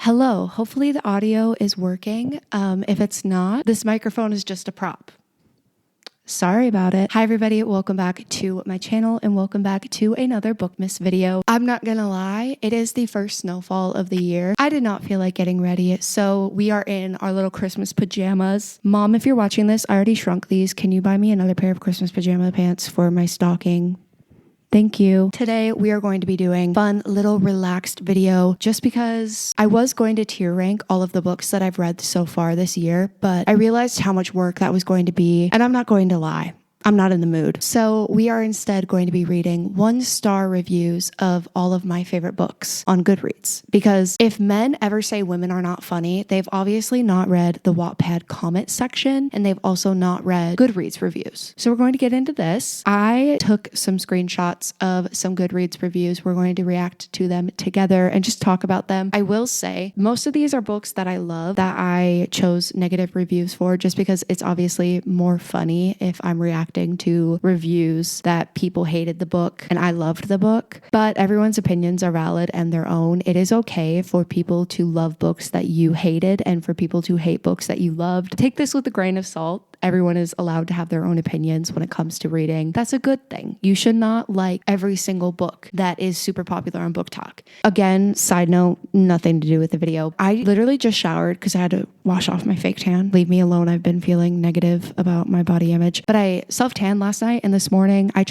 Hello, hopefully the audio is working. If it's not, this microphone is just a prop. Sorry about it. Hi everybody, welcome back to my channel and welcome back to another Bookmas video. I'm not gonna lie, it is the first snowfall of the year. I did not feel like getting ready, so we are in our little Christmas pajamas. Mom, if you're watching this, I already shrunk these. Can you buy me another pair of Christmas pajama pants for my stocking? Thank you. Today we are going to be doing a fun little relaxed video just because I was going to tier rank all of the books that I've read so far this year, but I realized how much work that was going to be, and I'm not going to lie. I'm not in the mood. So we are instead going to be reading 1-star reviews of all of my favorite books on Goodreads. Because if men ever say women are not funny, they've obviously not read the Wattpad comment section, and they've also not read Goodreads reviews. So we're going to get into this. I took some screenshots of some Goodreads reviews. We're going to react to them together and just talk about them. I will say most of these are books that I love that I chose negative reviews for just because it's obviously more funny if I'm reacting to reviews that people hated the book and I loved the book. But everyone's opinions are valid and their own. It is okay for people to love books that you hated and for people to hate books that you loved. Take this with a grain of salt. Everyone is allowed to have their own opinions when it comes to reading. That's a good thing. You should not like every single book that is super popular on Book Talk. Again, side note, nothing to do with the video. I literally just showered because I had to wash off my fake tan. Leave me alone. I've been feeling negative about my body image. But I self-tanned last night, and this morning I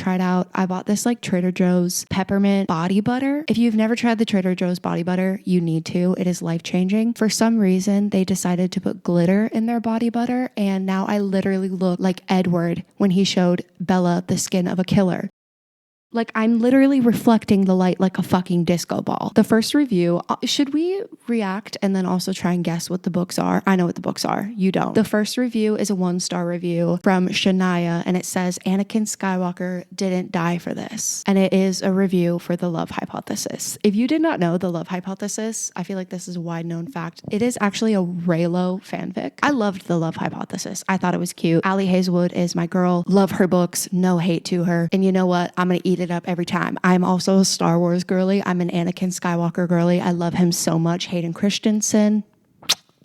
bought this like Trader Joe's peppermint body butter. If you've never tried the Trader Joe's body butter, you need to. It is life-changing. For some reason, they decided to put glitter in their body butter, and now I literally look like Edward when he showed Bella the skin of a killer. Like, I'm literally reflecting the light like a fucking disco ball. The first review, should we react and then also try and guess what the books are? I know what the books are. You don't. The first review is a 1-star review from Shania, and it says, Anakin Skywalker didn't die for this. And it is a review for The Love Hypothesis. If you did not know The Love Hypothesis, I feel like this is a wide known fact. It is actually a Raylo fanfic. I loved The Love Hypothesis. I thought it was cute. Allie Hazelwood is my girl. Love her books. No hate to her. And you know what? I'm going to eat it up every time. I'm also a Star Wars girly. I'm an Anakin Skywalker girly. I love him so much. Hayden Christensen.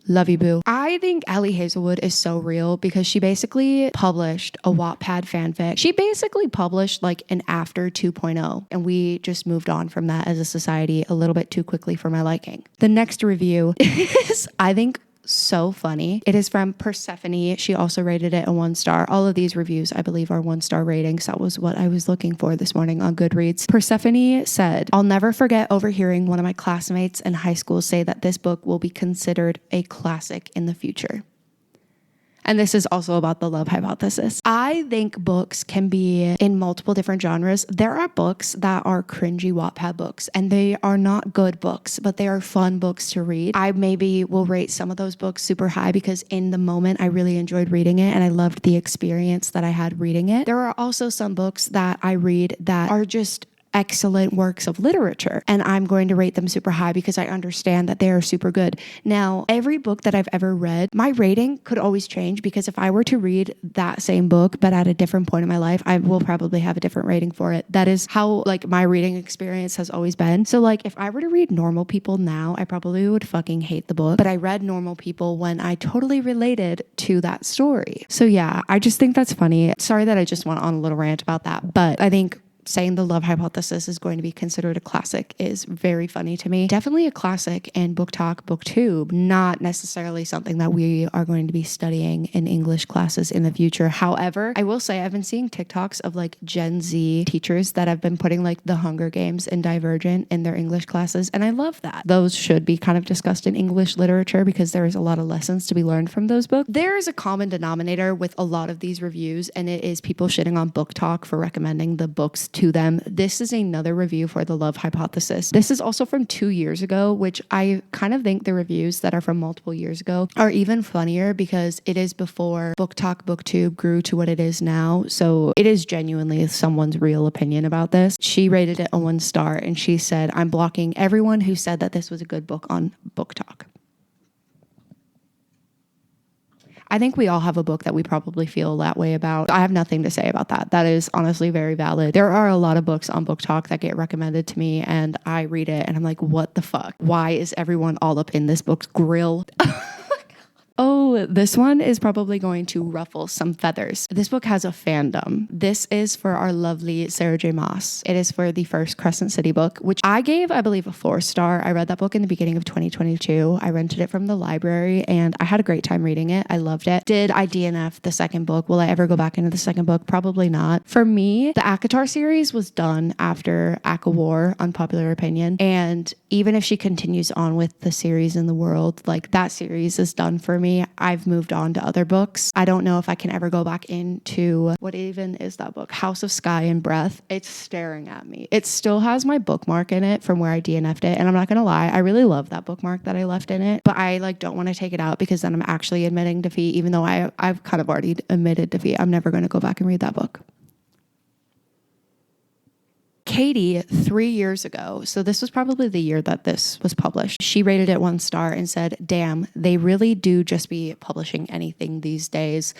Love you, boo. I think Allie Hazelwood is so real because she basically published a Wattpad fanfic. She basically published like an After 2.0, and we just moved on from that as a society a little bit too quickly for my liking. The next review is, I think, so funny. It is from Persephone. She also rated it a 1-star. All of these reviews, I believe, are 1-star ratings. That was what I was looking for this morning on Goodreads. Persephone said, I'll never forget overhearing one of my classmates in high school say that this book will be considered a classic in the future. And this is also about The Love Hypothesis. I think books can be in multiple different genres. There are books that are cringy Wattpad books, and they are not good books, but they are fun books to read. I maybe will rate some of those books super high because in the moment I really enjoyed reading it and I loved the experience that I had reading it. There are also some books that I read that are just excellent works of literature, and I'm going to rate them super high because I understand that they are super good. Now, every book that I've ever read, my rating could always change because if I were to read that same book but at a different point in my life, I will probably have a different rating for it. That is how like my reading experience has always been. So like if I were to read Normal People now, I probably would fucking hate the book, but I read Normal People when I totally related to that story. So yeah, I just think that's funny. Sorry that I just went on a little rant about that, but I think saying The Love Hypothesis is going to be considered a classic is very funny to me. Definitely a classic in Book Talk, BookTube, not necessarily something that we are going to be studying in English classes in the future. However, I will say I've been seeing TikToks of like Gen Z teachers that have been putting like The Hunger Games and Divergent in their English classes, and I love that. Those should be kind of discussed in English literature because there is a lot of lessons to be learned from those books. There is a common denominator with a lot of these reviews, and it is people shitting on Book Talk for recommending the books to them. This is another review for The Love Hypothesis. This is also from 2 years ago, which I kind of think the reviews that are from multiple years ago are even funnier because it is before Book Talk, BookTube grew to what it is now. So it is genuinely someone's real opinion about this. She rated it a 1-star, and she said, I'm blocking everyone who said that this was a good book on Book Talk. I think we all have a book that we probably feel that way about. I have nothing to say about that. That is honestly very valid. There are a lot of books on Book Talk that get recommended to me and I read it and I'm like, what the fuck? Why is everyone all up in this book's grill? Oh, this one is probably going to ruffle some feathers. This book has a fandom. This is for our lovely Sarah J. Maas. It is for the first Crescent City book, which I gave, I believe, a 4-star. I read that book in the beginning of 2022. I rented it from the library and I had a great time reading it. I loved it. Did I DNF the second book? Will I ever go back into the second book? Probably not. For me, the ACOTAR series was done after ACOWAR, unpopular opinion. And even if she continues on with the series in the world, like that series is done for me. I've moved on to other books. I don't know if I can ever go back into, what even is that book? House of Sky and Breath. It's staring at me. It still has my bookmark in it from where I DNF'd it. And I'm not going to lie, I really love that bookmark that I left in it, but I don't want to take it out because then I'm actually admitting defeat, even though I've kind of already admitted defeat. I'm never going to go back and read that book. Katie, 3 years ago, so this was probably the year that this was published, she rated it 1 star and said, damn, they really do just be publishing anything these days.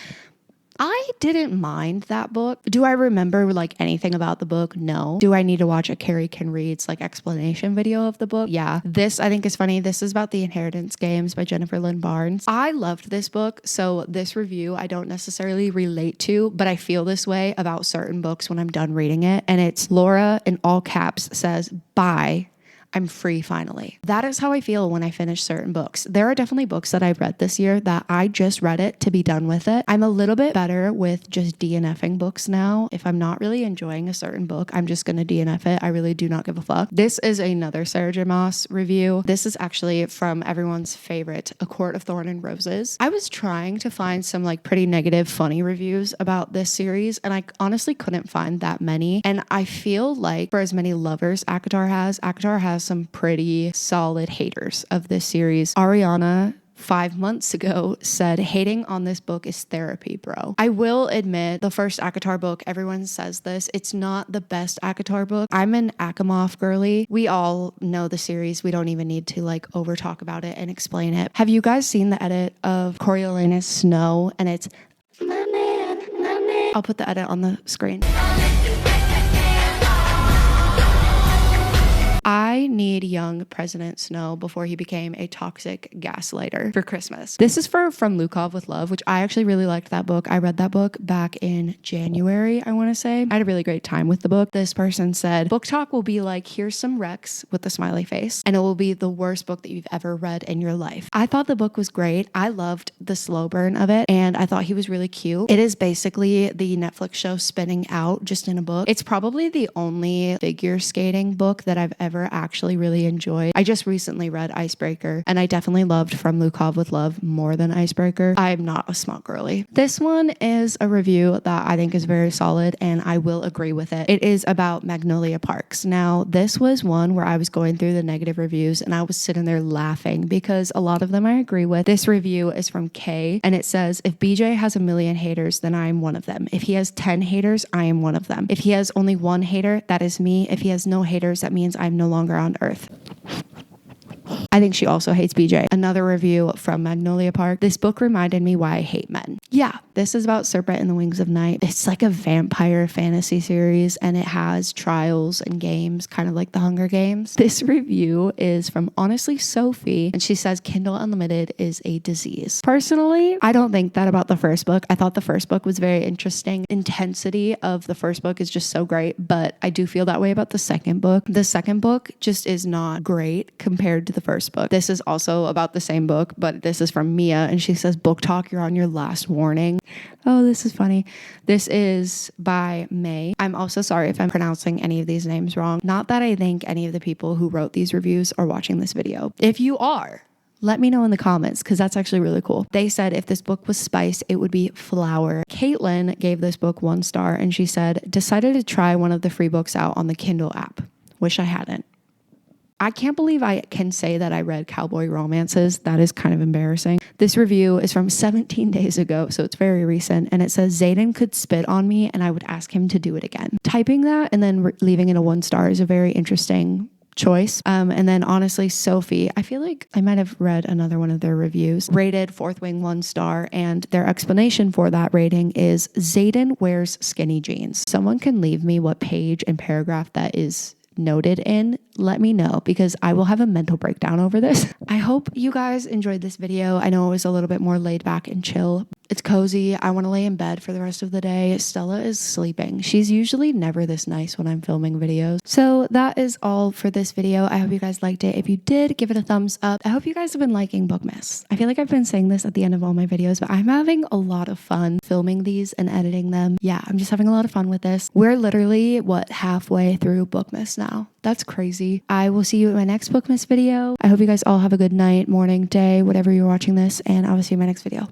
I didn't mind that book. Do I remember anything about the book? No. Do I need to watch a Carrie Can Read's explanation video of the book? Yeah. This I think is funny. This is about the Inheritance Games by Jennifer Lynn Barnes. I loved this book. So this review I don't necessarily relate to, but I feel this way about certain books when I'm done reading it. And it's Laura in all caps says, bye. I'm free finally. That is how I feel when I finish certain books. There are definitely books that I've read this year that I just read it to be done with it. I'm a little bit better with just DNFing books now. If I'm not really enjoying a certain book, I'm just going to DNF it. I really do not give a fuck. This is another Sarah J. Maas review. This is actually from everyone's favorite, A Court of Thorn and Roses. I was trying to find some pretty negative, funny reviews about this series, and I honestly couldn't find that many. And I feel like for as many lovers ACOTAR has some pretty solid haters of this series. Ariana 5 months ago said, hating on this book is therapy, bro. I will admit the first ACOTAR book, everyone says this, it's not the best ACOTAR book. I'm an Asimov girly. We all know the series. We don't even need to over talk about it and explain it. Have you guys seen the edit of Coriolanus Snow? And it's, my man. I'll put the edit on the screen. I need young President Snow before he became a toxic gaslighter for Christmas. This is from Lukov with Love, which I actually really liked that book. I read that book back in January, I want to say. I had a really great time with the book. This person said, Book Talk will be here's some Rex with a smiley face, and it will be the worst book that you've ever read in your life. I thought the book was great. I loved the slow burn of it, and I thought he was really cute. It is basically the Netflix show Spinning Out, just in a book. It's probably the only figure skating book that I've ever actually really enjoyed. I just recently read Icebreaker, and I definitely loved From Lukov with Love more than Icebreaker. I'm not a smart girly. This one is a review that I think is very solid, and I will agree with it. It is about Magnolia Parks. Now, this was one where I was going through the negative reviews, and I was sitting there laughing because a lot of them I agree with. This review is from Kay, and it says, if BJ has 1 million haters, then I am one of them. If he has 10 haters, I am one of them. If he has only 1 hater, that is me. If he has no haters, that means I'm no longer on Earth. I think she also hates BJ. Another review from Magnolia Park. This book reminded me why I hate men. Yeah, this is about Serpent in the Wings of Night. It's like a vampire fantasy series, and it has trials and games, kind of like the Hunger Games. This review is from Honestly Sophie, and she says Kindle Unlimited is a disease. Personally, I don't think that about the first book. I thought the first book was very interesting. Intensity of the first book is just so great, but I do feel that way about the second book. The second book just is not great compared to the first book. This is also about the same book, but this is from Mia, and she says, Book Talk, you're on your last warning. Oh, this is funny. This is by May. I'm also sorry if I'm pronouncing any of these names wrong. Not that I think any of the people who wrote these reviews are watching this video. If you are, let me know in the comments, because that's actually really cool. They said if this book was spice, it would be flour. Caitlin gave this book 1 star, and she said, decided to try one of the free books out on the Kindle app. Wish I hadn't. I can't believe I can say that I read cowboy romances. That is kind of embarrassing. This review is from 17 days ago, so it's very recent, and it says Zayden could spit on me and I would ask him to do it again. Typing that and then leaving it a 1 star is a very interesting choice. And then honestly, Sophie, I feel like I might have read another one of their reviews, rated Fourth Wing 1 star, and their explanation for that rating is Xaden wears skinny jeans. Someone can leave me what page and paragraph that is noted in, let me know, because I will have a mental breakdown over this. I hope you guys enjoyed this video. I know it was a little bit more laid back and chill. It's cozy. I want to lay in bed for the rest of the day. Stella is sleeping. She's usually never this nice when I'm filming videos. So that is all for this video. I hope you guys liked it. If you did, give it a thumbs up. I hope you guys have been liking Bookmas. I feel like I've been saying this at the end of all my videos, but I'm having a lot of fun filming these and editing them. Yeah, I'm just having a lot of fun with this. We're literally, halfway through Bookmas now. That's crazy. I will see you in my next Bookmas video. I hope you guys all have a good night, morning, day, whatever you're watching this, and I will see you in my next video.